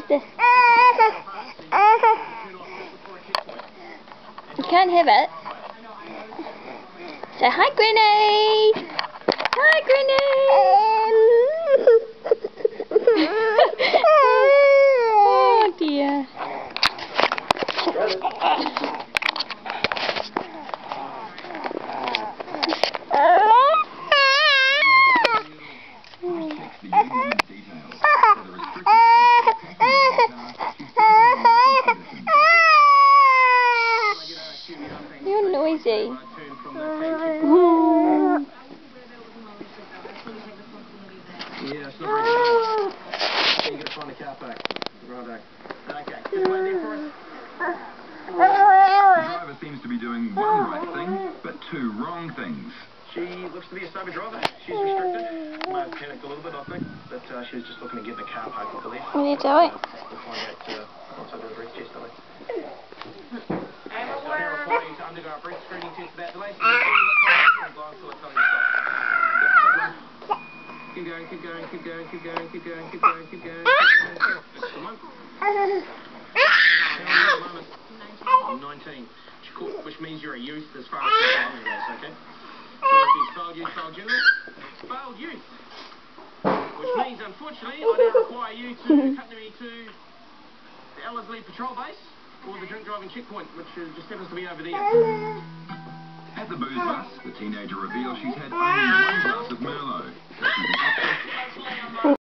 This. You can't have it. Say hi, Granny. Hi, Granny. Oh dear. You're noisy. Yeah, it's not very good. You're going to find the car park. Righto. Okay, just wait there for us. The driver seems to be doing one right thing, but two wrong things. She looks to be a sober driver. She's restricted. May have panicked a little bit, I think, but she was just looking to get in the car park, I believe. What are you doing? We'll find out once I do a breath test, I think. And we'll require you to undergo a breath screening test about delays. Keep going, keep going, keep going, keep going, keep going, keep going, keep going. That's the one. 19. Which means you're a youth as far as the family goes, okay? So she's failed youth, failed general, failed youth. Which means, unfortunately, I now require you to accompany me to the Ellerslie Patrol Base or the drink driving checkpoint, which just happens to be over there. At the booze bus, the teenager reveals she's had only one glass of Merlot.